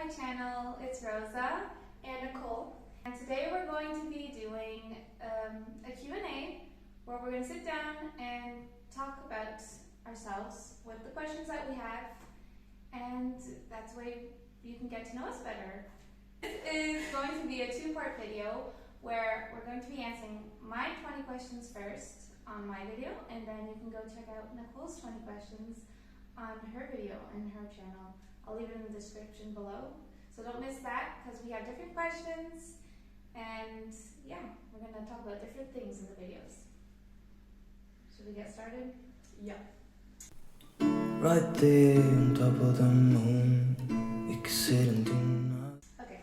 channel. It's Rosa and Nicole. And today we're going to be doing a Q&A where we're going to sit down and talk about ourselves with the questions that we have, and that's the way you can get to know us better. This is going to be a two-part video where we're going to be answering my 20 questions first on my video, and then you can go check out Nicole's 20 questions on her video and her channel. I'll leave it in the description below, so don't miss that because we have different questions, and yeah, we're going to talk about different things in the videos. Should we get started? Yeah. Right there on top of the moon, we could sit and do nothing. Okay,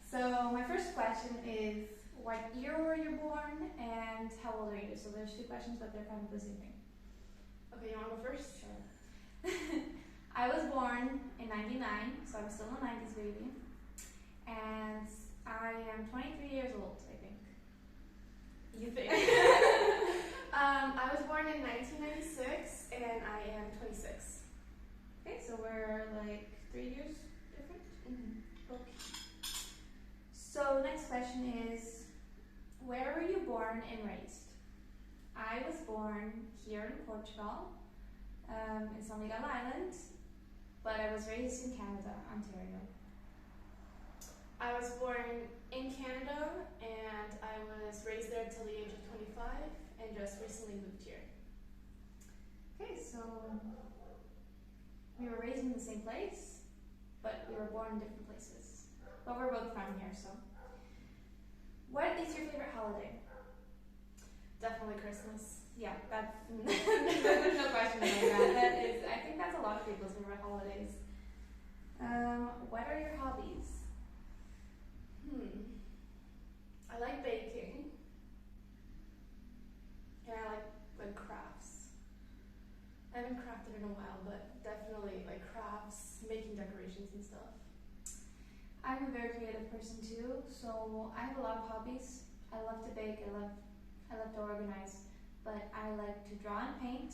so my first question is, what year were you born and how old are you? So there's two questions, but they're kind of the same thing. Okay, you want to go first? Sure. I was born in 99, so I'm still a 90s baby. And I am 23 years old, I think. You think? I was born in 1996 and I am 26. Okay, so we're like 3 years different? Mm-hmm. Okay. So next question is, where were you born and raised? I was born here in Portugal, in San Miguel Island, but I was raised in Canada, Ontario. I was born in Canada and I was raised there until the age of 25 and just recently moved here. Okay, so we were raised in the same place, but we were born in different places. But we're both from here, so. What is your favorite holiday? Definitely Christmas. Yeah, that's there's no question about that. That is, I think that's a lot of people's favorite holidays. What are your hobbies? I like baking. And I like crafts. I haven't crafted in a while, but definitely like crafts, making decorations and stuff. I'm a very creative person too, so I have a lot of hobbies. I love to bake, I love to organize, but I like to draw and paint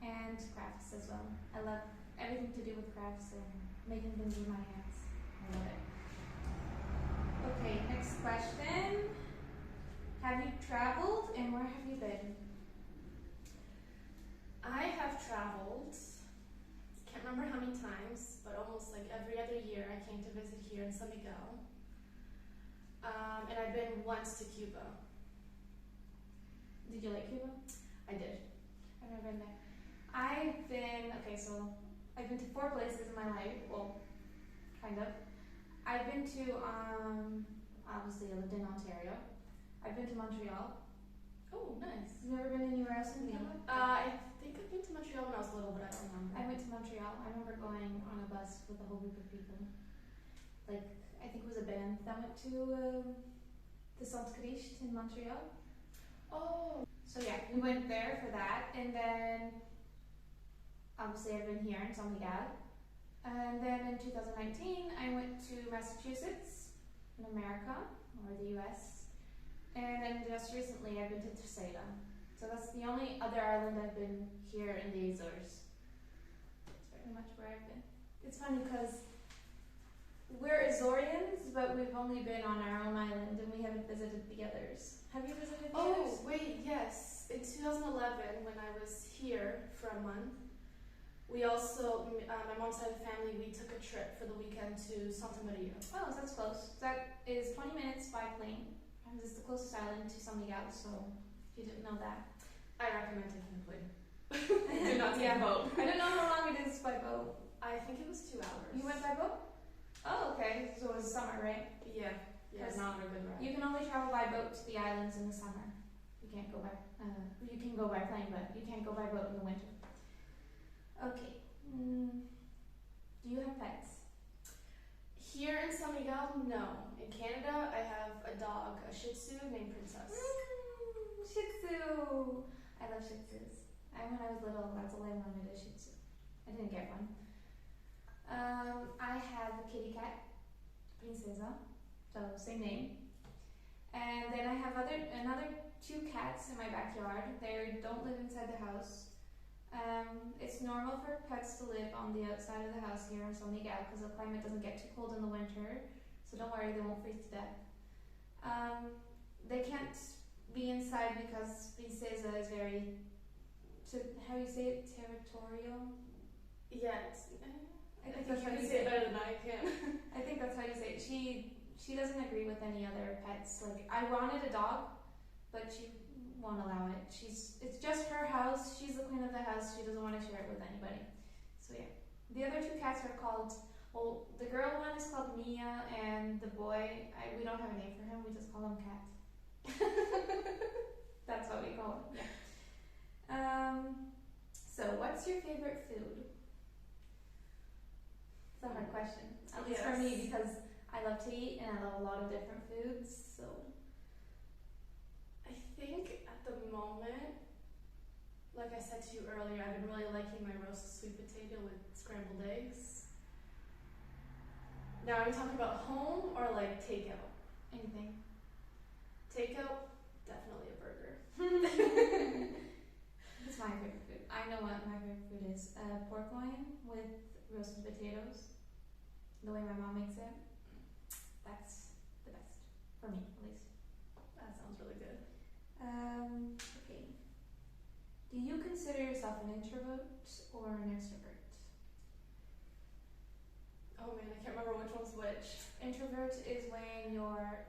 and crafts as well. I love everything to do with crafts and making things with my hands. I love it. Okay, next question. Have you traveled and where have you been? I have traveled, can't remember how many times, but almost like every other year I came to visit here in San Miguel. And I've been once to Cuba. Did you like Cuba? I did. I've never been there. I've been to 4 places in my life, well, kind of. I've been to, obviously I lived in Ontario. I've been to Montreal. Oh, nice. You've never been anywhere else in Canada? I think I've been to Montreal when I was little, but I don't remember. I went to Montreal. I remember going on a bus with a whole group of people. Like, I think it was a band that went to the Centre Christ in Montreal. Oh. So yeah, we went there for that, and then obviously I've been here in San Miguel. And then in 2019, I went to Massachusetts in America, or the US. And then just recently I've been to Terceira. So that's the only other island I've been here in the Azores. That's pretty much where I've been. It's funny because we're Azorians, but we've only been on our own island and we haven't visited the others. Have you visited the others? Oh, wait, yes. In 2011, when I was here for a month, we also, my mom's side of the family, we took a trip for the weekend to Santa Maria. Oh, so that's close. That is 20 minutes by plane. And it's the closest island to San Miguel, so if you didn't know that. I recommend taking a plane. Do not take a boat. I don't know how long it is by boat. I think it was 2 hours. You went by boat? Oh, okay. So it was summer, right? Yeah. Yeah, it's not a good ride. You can only travel by boat to the islands in the summer. You can't go by, you can go by plane, but you can't go by boat in the winter. Okay. Do you have pets? Here in San Miguel, no. In Canada, I have a dog, a Shih Tzu named Princess. Shih Tzu! I love Shih Tzus. When I was little, that's all I wanted, a Shih Tzu. I didn't get one. I have a kitty cat, Princesa, so same name. And then I have another 2 cats in my backyard. They don't live inside the house. It's normal for pets to live on the outside of the house here in San Miguel because the climate doesn't get too cold in the winter, so don't worry, they won't freeze to death. They can't be inside because Princesa is very, how do you say it, territorial? Yeah, I think you that's how can you say say it it. better than I can. I think that's how you say it. She doesn't agree with any other pets. Like, I wanted a dog, but she won't allow it. It's just her house. She's the queen of the house. She doesn't want to share it with anybody. So yeah. The other two cats are called, well, the girl one is called Mia, and the boy, we don't have a name for him. We just call him Cat. That's what we call him. Yeah. So what's your favorite food? It's a hard question. At least for me, because I love to eat and I love a lot of different foods. So I think at the moment, like I said to you earlier, I've been really liking my roasted sweet potato with scrambled eggs. Now, are we talking about home or like takeout? anything. Takeout, definitely a burger. It's my favorite food. I know what my favorite food is. Pork loin with roasted potatoes. The way my mom makes it. That's the best. For me, at least. That sounds really good. Okay. Do you consider yourself an introvert or an extrovert? Oh man, I can't remember which one's which. Introvert is when you're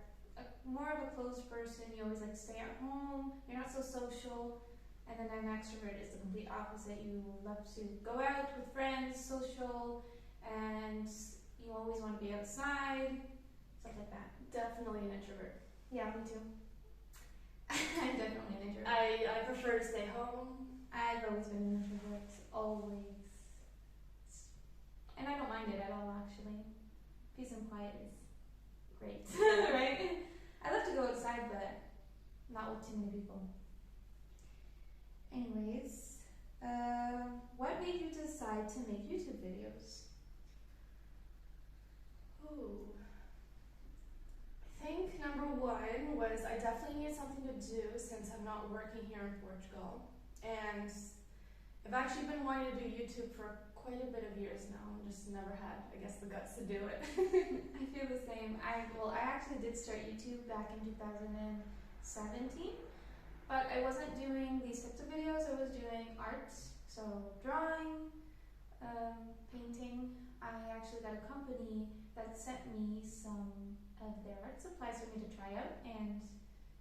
more of a closed person. You always like to stay at home. You're not so social. And then an extrovert is the complete opposite. You love to go out with friends, social, and you always want to be outside, stuff like that. Definitely an introvert. Yeah, me too. I'm definitely an introvert. I prefer to stay home. I've always been an introvert, always. And I don't mind it at all, actually. Peace and quiet is great, right? I love to go outside, but not with too many people. Anyways, what made you decide to make YouTube videos? Ooh. I think number one was I definitely needed something to do since I'm not working here in Portugal. And I've actually been wanting to do YouTube for quite a bit of years now. I just never had, I guess, the guts to do it. I feel the same. I actually did start YouTube back in 2017, but I wasn't doing these types of videos. I was doing art, so drawing, painting. I actually got a company that sent me some of their art supplies for me to try out and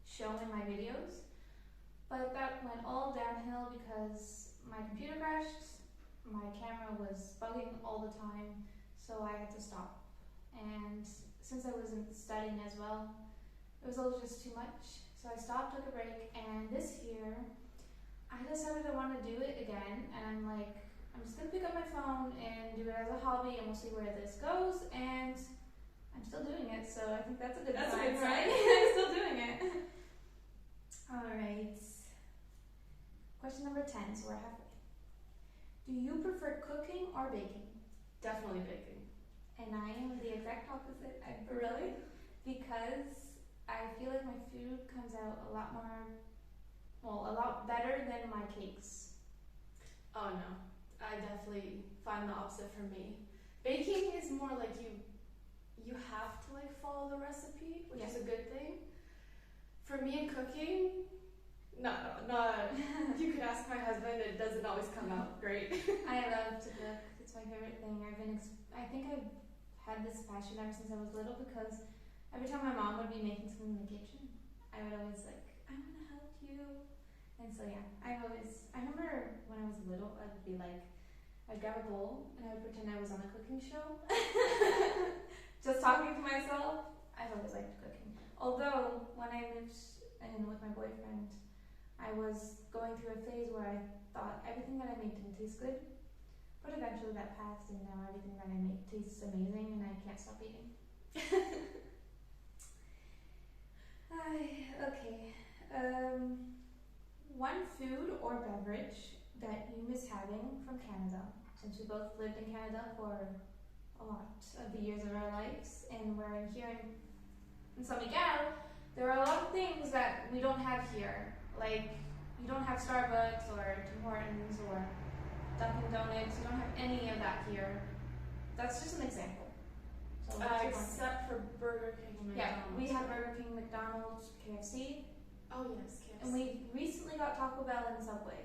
show in my videos. But that went all downhill because my computer crashed, my camera was bugging all the time, so I had to stop. And since I wasn't studying as well, it was all just too much. So I stopped, took a break, and this year I decided I want to do it again. And I'm like, I'm just gonna pick up my phone and do it as a hobby, and we'll see where this goes. And I'm still doing it, so I think that's a good sign, right? I'm still doing it. All right. Question number 10. So we're halfway. Do you prefer cooking or baking? Definitely baking. And I am the exact opposite. I Really? Because I feel like my food comes out a lot better than my cakes. Oh no, I definitely find the opposite for me. Baking is more like you have to like follow the recipe, which is a good thing. For me in cooking, not you could ask my husband, it doesn't always come out great. I love to cook. It's my favorite thing. I think I've had this passion ever since I was little, because every time my mom would be making something in the kitchen, I would always like, I want to help you. And so yeah, I remember when I was little, I would be like, I'd grab a bowl and I would pretend I was on a cooking show. Just talking to myself. I've always liked cooking. Although, when I moved in with my boyfriend, I was going through a phase where I thought everything that I made didn't taste good. But eventually that passed, and now everything that I make tastes amazing and I can't stop eating. Okay. One food or beverage that you miss having from Canada, since we both lived in Canada for a lot of the years of our lives, and we're here in San Miguel, there are a lot of things that we don't have here. Like, you don't have Starbucks or Tim Hortons or Dunkin' Donuts. You don't have any of that here. That's just an example. So what's your one? Except for Burger King and Yeah, McDonald's. we have Burger King, McDonald's, KFC, Oh yes, KFC. and we recently got Taco Bell and Subway.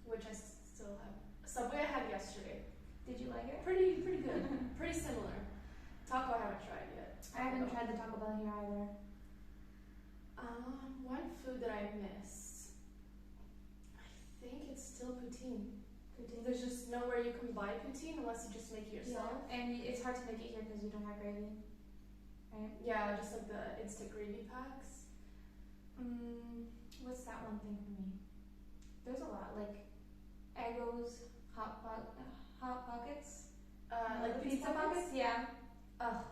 Which I still have. Subway I had yesterday. Did you like it? Pretty good. Pretty similar. Taco I haven't tried yet. I haven't tried the Taco Bell here either. One food that I missed. I think it's still poutine. Poutine. There's just nowhere you can buy poutine unless you just make it yourself. Yeah, and it's hard to make it here because you don't have gravy, right? Yeah, just like the instant gravy packs. What's that one thing for me? There's a lot, like Eggo's, Hot Pockets, Like the pizza pockets. Yeah. Ugh.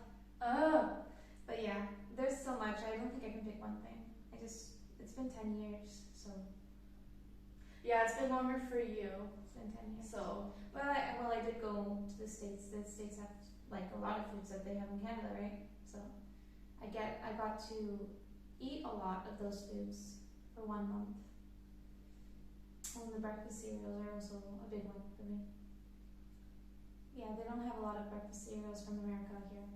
But yeah, there's so much. I don't think I can pick one thing. It's been 10 years, so. Yeah, it's been longer for you. It's been 10 years. So. Well, I did go to the States. The States have like a lot of foods that they have in Canada, right? So I got to eat a lot of those foods for 1 month. And the breakfast cereals are also a big one for me. Yeah, they don't have a lot of breakfast cereals from America here.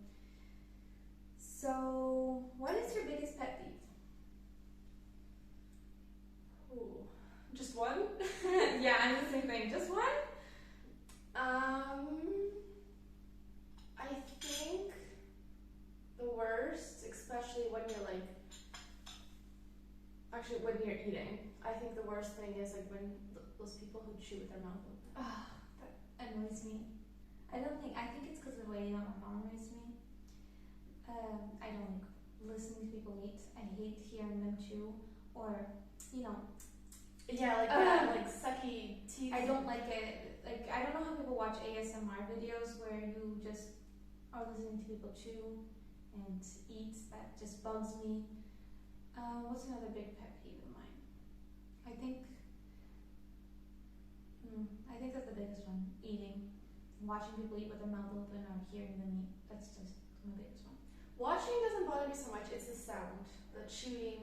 So, what is your biggest pet peeve? Ooh. Just one? Yeah, I'm the same thing. Just one? I think the worst, especially when you're like, actually when you're eating, I think the worst thing is like when those people who chew with their mouth open. That annoys me. I think it's because of the way my mom raised me. I don't like listening to people eat. I hate hearing them chew or, Yeah, like that, like sucky teeth. I don't like it. Like, I don't know how people watch ASMR videos where you just are listening to people chew and eat. That just bugs me. What's another big pet peeve of mine? I think that's the biggest one. Eating. Watching people eat with their mouth open or hearing them eat. That's just my biggest one. Watching doesn't bother me so much, it's the sound. The chewing,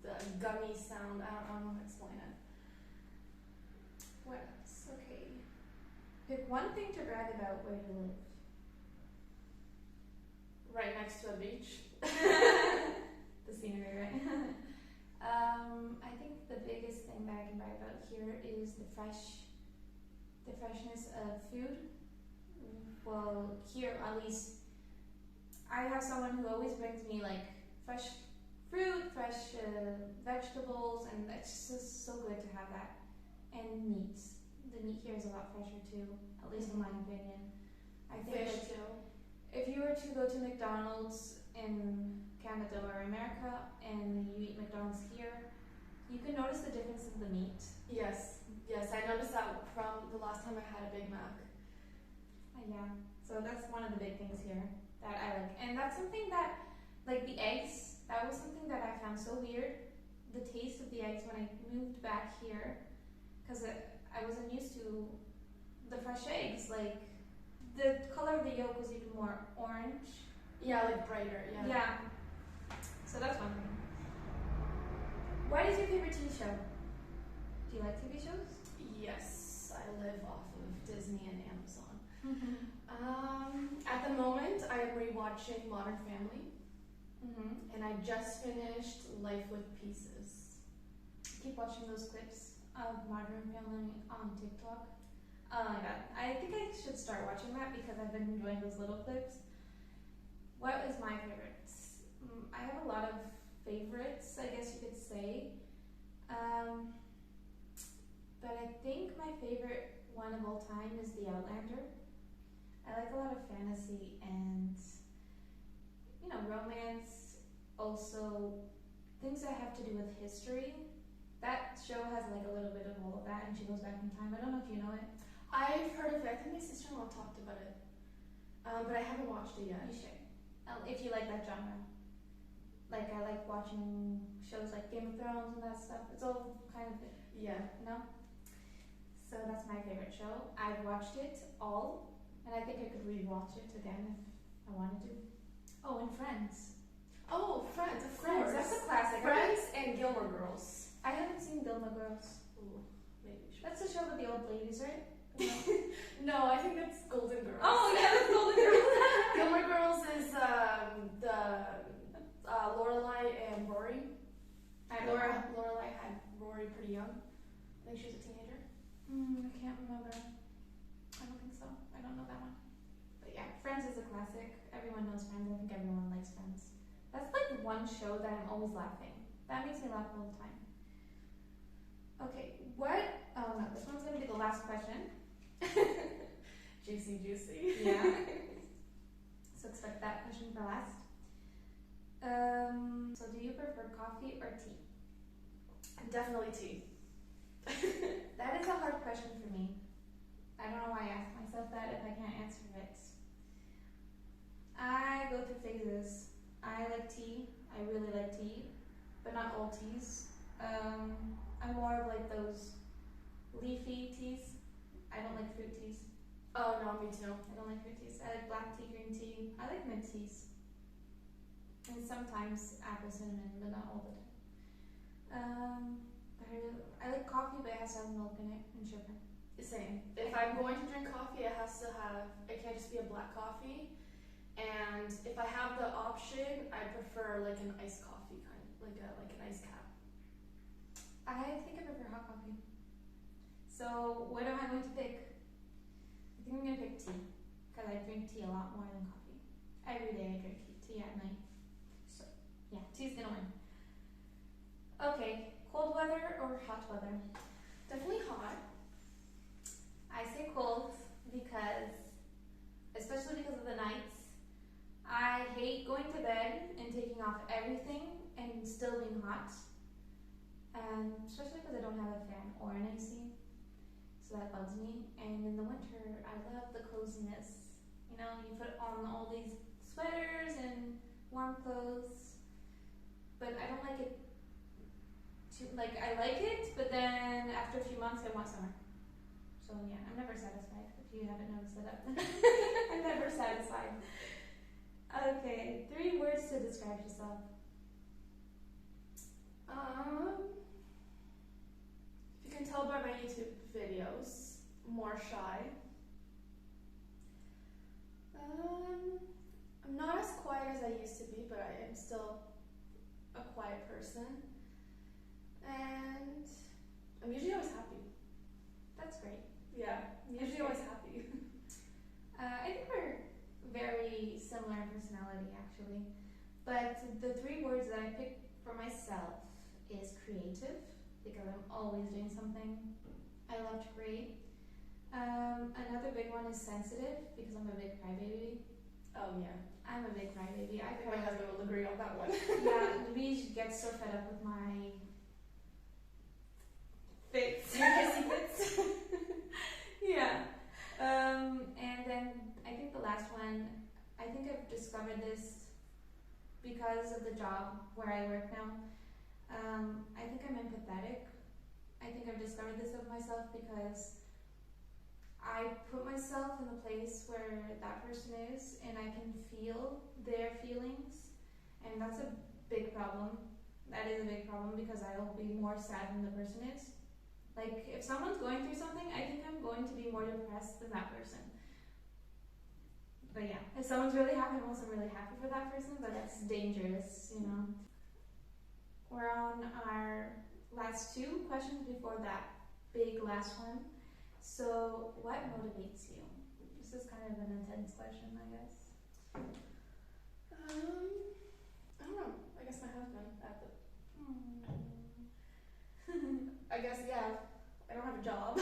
the gummy sound. I don't know how to explain it. What else? Okay. Pick one thing to brag about where you live. Right next to a beach. The scenery, right? I think the biggest thing that I can brag about here is the freshness of food. Well, here at least, I have someone who always brings me like fresh fruit, fresh vegetables, and it's just so good to have that. And meat. The meat here is a lot fresher too, at least in my opinion. I think Fish too. if you were to go to McDonald's in Canada or America and you eat McDonald's here, you can notice the difference in the meat. Yes, I noticed that from the last time I had a Big Mac. Yeah, so that's one of the big things here that I like. And that's something that, like the eggs, that was something that I found so weird. The taste of the eggs when I moved back here, because I wasn't used to the fresh eggs. Like, the color of the yolk was even more orange. Yeah, like brighter, yeah. Yeah. So that's one thing. What is your favorite TV show? Do you like TV shows? Yes, I live off of Disney and Amazon. At the moment, I am rewatching Modern Family, and I just finished Life with Pieces. Keep watching those clips of Modern Family on TikTok. Oh my god, I think I should start watching that because I've been enjoying those little clips. What is my favorites? I have a lot of favorites, I guess you could say. But I think my favorite one of all time is The Outlander. I like a lot of fantasy and, romance, also things that have to do with history. That show has like a little bit of all of that, and she goes back in time. I don't know if you know it. I've heard of it. I think my sister-in-law talked about it, but I haven't watched it yet. You should. If you like that genre. Like, I like watching shows like Game of Thrones and that stuff. It's all kind of, So that's my favorite show. I've watched it all, and I think I could rewatch it again if I wanted to. Oh, and Friends. Oh, Friends, of Friends, course. that's a classic. Friends and Gilmore Girls. I haven't seen Gilmore Girls. Ooh, maybe we should That's the show with the old ladies, right? No, I think that's Golden Girls. Oh yeah, that's Golden Girls. Gilmore Girls is Lorelai and Rory. Lorelai had Rory pretty young. I think she was a teenager. I can't remember. I don't think so. I don't know that one. But yeah, Friends is a classic. Everyone knows Friends. I think everyone likes Friends. That's like one show that I'm always laughing. That makes me laugh all the time. Okay, what? Oh no, this one's gonna be the last question. Juicy. Yeah. So expect that question for last. So do you prefer coffee or tea? Definitely tea. That is a hard question for me. I don't know why I ask myself that if I can't answer it. I go through phases. I like tea. I really like tea, but not all teas. I'm more of like those leafy teas. I don't like fruit teas. Oh no, me too. I don't like fruit teas. I like black tea, green tea. I like mint teas. And sometimes apple cinnamon, but not all the time. I like coffee, but it has to have milk in it and sugar. Same. If I'm going to drink coffee, it can't just be a black coffee. And if I have the option, I prefer like an iced coffee kind, like an iced cap. I think I prefer hot coffee. So what am I going to pick? I think I'm going to pick tea, because I drink tea a lot more than coffee. Every day I drink tea at night. So yeah, tea's going to win. Okay, cold weather or hot weather? Definitely hot. I say cold especially because of the nights. I hate going to bed and taking off everything and still being hot. Especially because I don't have a fan or an AC. So that bugs me. And in the winter, I love the coziness. You know, you put on all these sweaters and warm clothes. But I don't like it I like it, but then after a few months I want summer. So yeah, I'm never satisfied, if you haven't noticed that. I'm never satisfied. Okay, 3 words to describe yourself. If you can tell by my YouTube videos, more shy. I'm not as quiet as I used to be, but I am still a quiet person. And I'm usually always happy. That's great. Yeah, I'm usually always happy. I think we're very similar in personality, actually. But the 3 words that I picked for myself is creative, because I'm always doing something. I love to create. Another big one is sensitive, because I'm a big crybaby. Oh yeah. I'm a big crybaby. I My husband will agree on that one. Yeah, we get so fed up with my fits. Your hissy fits. Yeah. And then I think the last one, I think I've discovered this because of the job where I work now. I think I'm empathetic. I think I've discovered this of myself because I put myself in the place where that person is and I can feel their feelings, and that's a big problem. That is a big problem because I will be more sad than the person is. Like, if someone's going through something, I think I'm going to be more depressed than that person. But yeah, if someone's really happy, I'm also really happy for that person, but that's dangerous, you know. We're on our last 2 questions before that big last one. So, what motivates you? This is kind of an intense question, I guess. I don't know. I guess my husband at the I guess, yeah, I don't have a job.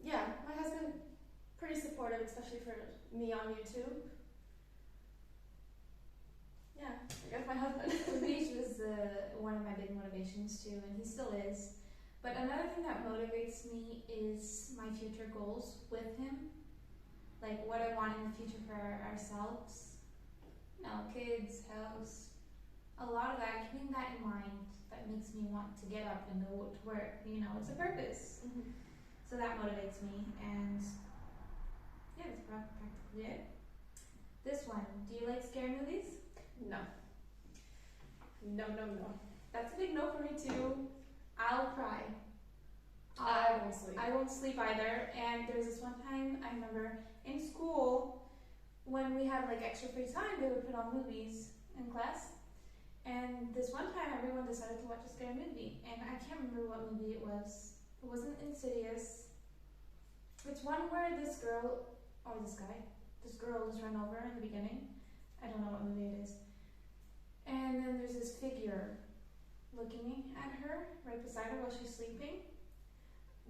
Yeah, my husband, pretty supportive, especially for me on YouTube. Yeah, I guess my husband. Beach was one of my big motivations too, and he still is. But another thing that motivates me is my future goals with him. Like what I want in the future for ourselves. You know, kids, house. A lot of that, keeping that in mind, that makes me want to get up and go to work. You know, it's a purpose. Mm-hmm. So that motivates me, and yeah, that's practically it. This one, do you like scary movies? No. No. That's a big no for me too. I'll cry. I won't sleep. I won't sleep either. And there was this one time I remember in school when we had like extra free time, they would put on movies in class. And this one time, everyone decided to watch a scary movie, and I can't remember what movie it was. It wasn't Insidious. It's one where this girl, or this girl is run over in the beginning. I don't know what movie it is. And then there's this figure looking at her right beside her while she's sleeping.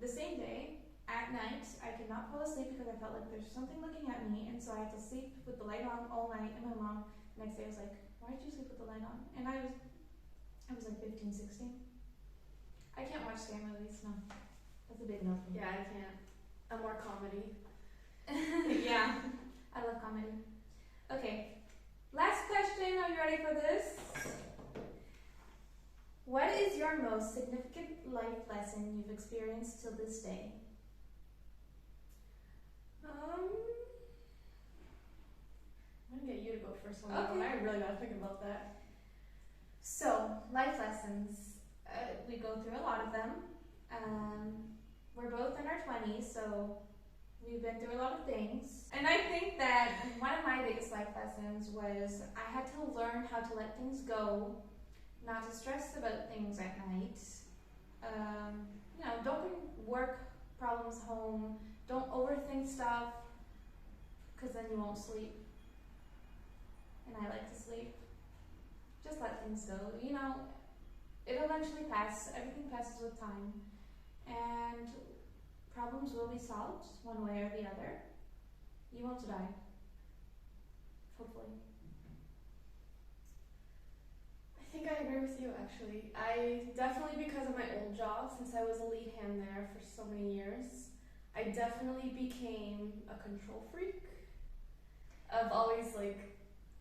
The same day, at night, I could not fall asleep because I felt like there's something looking at me, and so I had to sleep with the light on all night. And my mom, the next day, was like, "Why did you sleep with the light on?" And I was like 15, 16. I can't watch scary movies, no. That's a big no for me. Yeah, I can't. I'm more comedy. Yeah, I love comedy. Okay, last question. Are you ready for this? What is your most significant life lesson you've experienced till this day? I'm gonna get you to go first one. Okay. I really gotta think about that. So, life lessons. We go through a lot of them. We're both in our 20s, so we've been through a lot of things. And I think that one of my biggest life lessons was I had to learn how to let things go, not to stress about things at night. Don't bring work problems home. Don't overthink stuff, because then you won't sleep. And I like to sleep. Just let things go. It'll eventually pass. Everything passes with time. And problems will be solved one way or the other. You won't die. Hopefully. I think I agree with you, actually. I definitely, because of my old job, since I was a lead hand there for so many years, I definitely became a control freak. Of always,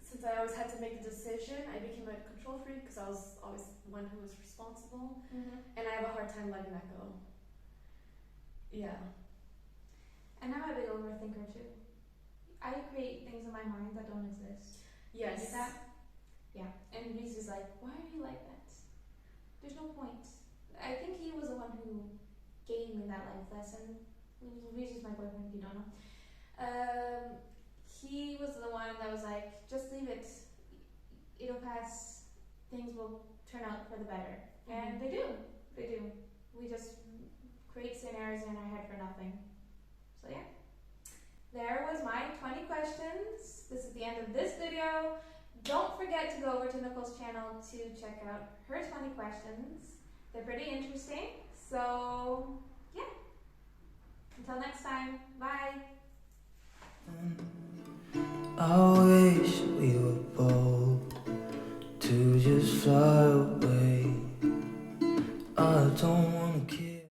since I always had to make a decision, I became a control freak because I was always one who was responsible. Mm-hmm. And I have a hard time letting that go. Yeah. And I'm a big overthinker too. I create things in my mind that don't exist. Yes. Like that? Yeah. And Reese is like, "Why are you like that? There's no point." I think he was the one who gave me that life lesson. Reese is my boyfriend, if you don't know. He was the one that was like, "Just leave it. It'll pass. Things will turn out for the better." And they do. They do. We just create scenarios in our head for nothing. So yeah. There was my 20 questions. This is the end of this video. Don't forget to go over to Nicole's channel to check out her 20 questions. They're pretty interesting. So yeah. Until next time. Bye. I wish we were bold to just fly away. I don't